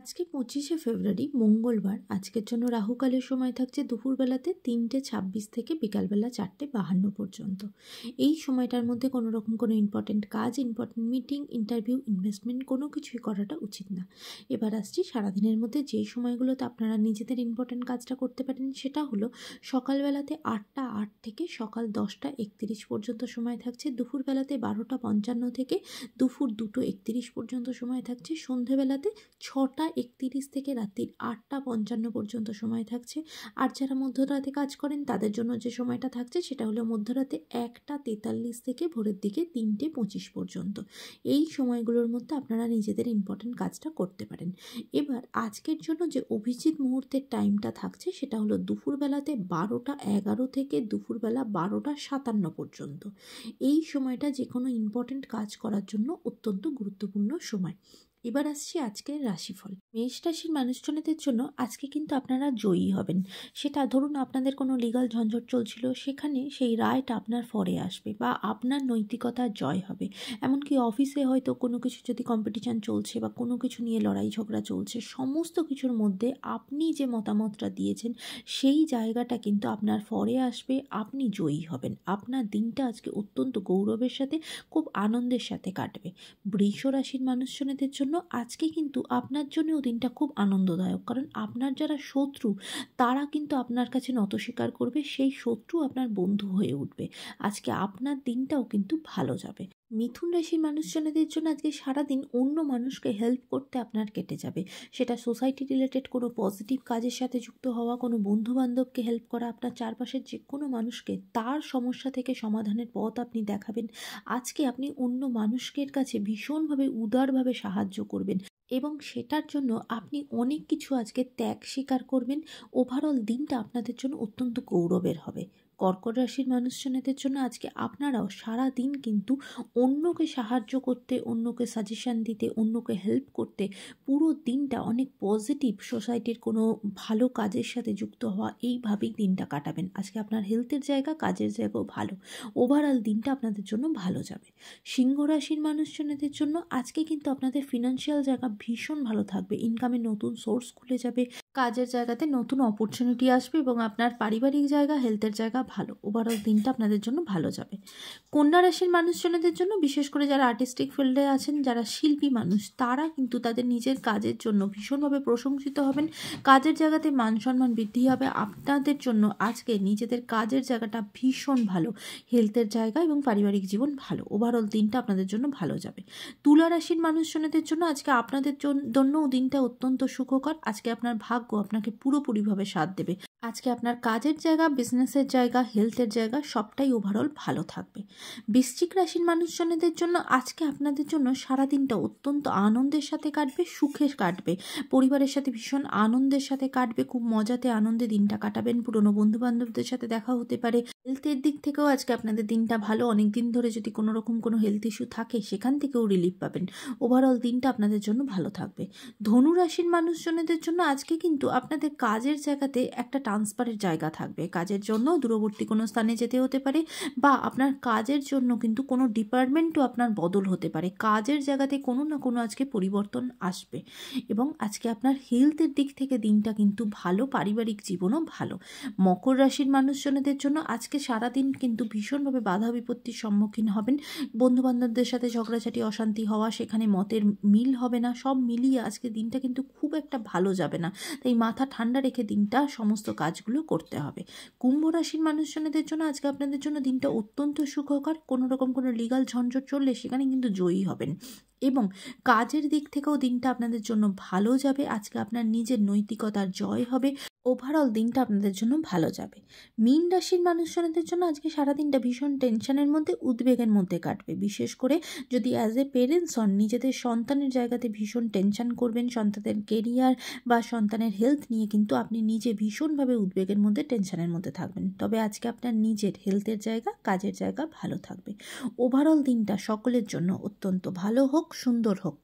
আজকে 25শে ফেব্রুয়ারি মঙ্গলবার। আজকের জন্য রাহুকালের সময় থাকছে দুপুরবেলাতে 3টে 26 থেকে বিকালবেলা 4টে 52 পর্যন্ত। এই সময়টার মধ্যে কোনো রকম কোনো ইম্পর্টেন্ট কাজ, ইম্পর্টেন্ট মিটিং, ইন্টারভিউ, ইনভেস্টমেন্ট কোনো কিছুই করাটা উচিত না। এবার আসছি সারাদিনের মধ্যে যেই সময়গুলোতে আপনারা নিজেদের ইম্পর্টেন্ট কাজটা করতে পারেন, সেটা হলো সকালবেলাতে 8টা 8 থেকে সকাল 10টা 31 পর্যন্ত সময় থাকছে। দুপুরবেলাতে 12টা 55 থেকে দুপুর 2টো 31 পর্যন্ত সময় থাকছে। সন্ধেবেলাতে 6টা 31 থেকে রাত্রির 8টা 55 পর্যন্ত সময় থাকছে। আর যারা মধ্যরাতে কাজ করেন তাদের জন্য যে সময়টা থাকছে সেটা হলো মধ্যরাতে 1টা 43 থেকে ভোরের দিকে 3টে 25 পর্যন্ত। এই সময়গুলোর মধ্যে আপনারা নিজেদের ইম্পর্টেন্ট কাজটা করতে পারেন। এবার আজকের জন্য যে অভিজিৎ মুহূর্তের টাইমটা থাকছে সেটা হলো দুপুরবেলাতে 12টা 11 থেকে দুপুরবেলা 12টা 57 পর্যন্ত। এই সময়টা যে কোনো ইম্পর্টেন্ট কাজ করার জন্য অত্যন্ত গুরুত্বপূর্ণ সময়। এবার আসছি আজকের রাশিফল। মেষ রাশির মানুষজনদের জন্য আজকে কিন্তু আপনারা জয়ী হবেন। সেটা ধরুন আপনাদের কোনো লিগাল ঝঞ্ঝট চলছিল, সেখানে সেই রায়টা আপনার ফরে আসবে বা আপনার নৈতিকতার জয় হবে। এমনকি অফিসে হয়তো কোনো কিছু যদি কম্পিটিশান চলছে বা কোনো কিছু নিয়ে লড়াই ঝগড়া চলছে, সমস্ত কিছুর মধ্যে আপনি যে মতামতটা দিয়েছেন সেই জায়গাটা কিন্তু আপনার ফরে আসবে, আপনি জয়ী হবেন। আপনার দিনটা আজকে অত্যন্ত গৌরবের সাথে, খুব আনন্দের সাথে কাটবে। বৃষ রাশির মানুষজনদের জন্য আজকে কিন্তু আপনার জন্যও দিনটা খুব আনন্দদায়ক, কারণ আপনার যারা শত্রু তারা কিন্তু আপনার কাছে নত স্বীকার করবে, সেই শত্রু আপনার বন্ধু হয়ে উঠবে। আজকে আপনার দিনটাও কিন্তু ভালো যাবে। মিথুন রাশির মানুষজনদের জন্য আজকে সারাদিন অন্য মানুষকে হেল্প করতে আপনার কেটে যাবে। সেটা সোসাইটি রিলেটেড কোনো পজিটিভ কাজের সাথে যুক্ত হওয়া, কোনো বন্ধুবান্ধবকে হেল্প করা, আপনার চারপাশের যে কোনো মানুষকে তার সমস্যা থেকে সমাধানের পথ আপনি দেখাবেন। আজকে আপনি অন্য মানুষের কাছে ভীষণভাবে উদারভাবে সাহায্য করবেন এবং সেটার জন্য আপনি অনেক কিছু আজকে ত্যাগ স্বীকার করবেন। ওভারঅল দিনটা আপনাদের জন্য অত্যন্ত গৌরবের হবে। কর্কট রাশির মানুষজনদের জন্য আজকে আপনারাও সারা দিন কিন্তু অন্যকে সাহায্য করতে, অন্যকে সাজেশান দিতে, অন্যকে হেল্প করতে, পুরো দিনটা অনেক পজিটিভ সোসাইটির কোনো ভালো কাজের সাথে যুক্ত হওয়া, এইভাবেই দিনটা কাটাবেন। আজকে আপনার হেলথের জায়গা, কাজের জায়গাও ভালো। ওভারঅল দিনটা আপনাদের জন্য ভালো যাবে। সিংহ রাশির মানুষজনদের জন্য আজকে কিন্তু আপনাদের ফিনান্সিয়াল জায়গা ভীষণ ভালো থাকবে। ইনকামের নতুন সোর্স খুলে যাবে, কাজের জায়গাতে নতুন অপরচুনিটি আসবে এবং আপনার পারিবারিক জায়গা, হেলথের জায়গা ভালো। ওভারঅল দিনটা আপনাদের জন্য ভালো যাবে। কন্যা রাশির মানুষজনদের জন্য, বিশেষ করে যারা আর্টিস্টিক ফিল্ডে আছেন, যারা শিল্পী মানুষ, তারা কিন্তু তাদের নিজের কাজের জন্য ভীষণভাবে প্রশংসিত হবেন। কাজের জায়গাতে মান সম্মান বৃদ্ধি হবে। আপনাদের জন্য আজকে নিজেদের কাজের জায়গাটা ভীষণ ভালো, হেলথের জায়গা এবং পারিবারিক জীবন ভালো। ওভারঅল দিনটা আপনাদের জন্য ভালো যাবে। তুলা রাশির মানুষজনদের জন্য আজকে আপনাদের জন্যও দিনটা অত্যন্ত সুখকর। আজকে আপনার ভাগ্য আপনাকে পুরোপুরিভাবে সাথ দেবে। আজকে আপনার কাজের জায়গা, বিজনেসের জায়গা, হেলথের জায়গা সবটাই ওভারঅল ভালো থাকবে। বৃশ্চিক রাশির মানুষজনদের জন্য আজকে আপনাদের জন্য সারাদিনটা অত্যন্ত আনন্দের সাথে কাটবে, সুখে কাটবে। পরিবারের সাথে ভীষণ আনন্দের সাথে কাটবে, খুব মজাতে আনন্দে দিনটা কাটাবেন। পুরনো বন্ধুবান্ধবদের সাথে দেখা হতে পারে। হেলথের দিক থেকেও আজকে আপনাদের দিনটা ভালো। অনেক দিন ধরে যদি কোনো রকম কোনো হেলথ ইস্যু থাকে সেখান থেকেও রিলিফ পাবেন। ওভারঅল দিনটা আপনাদের জন্য ভালো থাকবে। ধনু রাশির মানুষজনদের জন্য আজকে কিন্তু আপনাদের কাজের জায়গাতে একটা ট্রান্সফারের জায়গা থাকবে। কাজের জন্য দূরবর্তী কোনো স্থানে যেতে হতে পারে বা আপনার কাজের জন্য কিন্তু কোনো ডিপার্টমেন্টও আপনার বদল হতে পারে। কাজের জায়গাতে কোনো না কোনো আজকে পরিবর্তন আসবে এবং আজকে আপনার হেলথের দিক থেকে দিনটা কিন্তু ভালো, পারিবারিক জীবনও ভালো। মকর রাশির মানুষজনদের জন্য আজকে সারাদিন কিন্তু ভীষণভাবে বাধা বিপত্তির সম্মুখীন হবেন। বন্ধুবান্ধবদের সাথে ঝগড়াঝাটি, অশান্তি হওয়া, সেখানে মতের মিল হবে না, সব মিলিয়ে আজকে দিনটা কিন্তু খুব একটা ভালো যাবে না। তাই মাথা ঠান্ডা রেখে দিনটা সমস্ত কাজগুলো করতে হবে। কুম্ভ রাশির মানুষজনদের জন্য আজকে আপনাদের জন্য দিনটা অত্যন্ত সুখকর। কোনো রকম কোনো লিগাল ঝঞ্ঝট চললে সেখানে কিন্তু জয়ী হবেন এবং কাজের দিক থেকেও দিনটা আপনাদের জন্য ভালো যাবে। আজকে আপনার নিজের নৈতিকতার জয় হবে। ওভারঅল দিনটা আপনাদের জন্য ভালো যাবে। মীন রাশির মানুষজনদের জন্য আজকে সারাদিনটা ভীষণ টেনশনের মধ্যে, উদ্বেগের মধ্যে কাটবে। বিশেষ করে যদি অ্যাজ এ পেরেন্টস হন, নিজেদের সন্তানের জায়গাতে ভীষণ টেনশন করবেন। সন্তানের কেরিয়ার বা সন্তানের হেলথ নিয়ে কিন্তু আপনি নিজে ভীষণভাবে উদ্বেগের মধ্যে, টেনশনের মধ্যে থাকবেন। তবে আজকে আপনার নিজের হেলথের জায়গা, কাজের জায়গা ভালো থাকবে। ওভারঅল দিনটা সকলের জন্য অত্যন্ত ভালো হোক, সুন্দর হোক।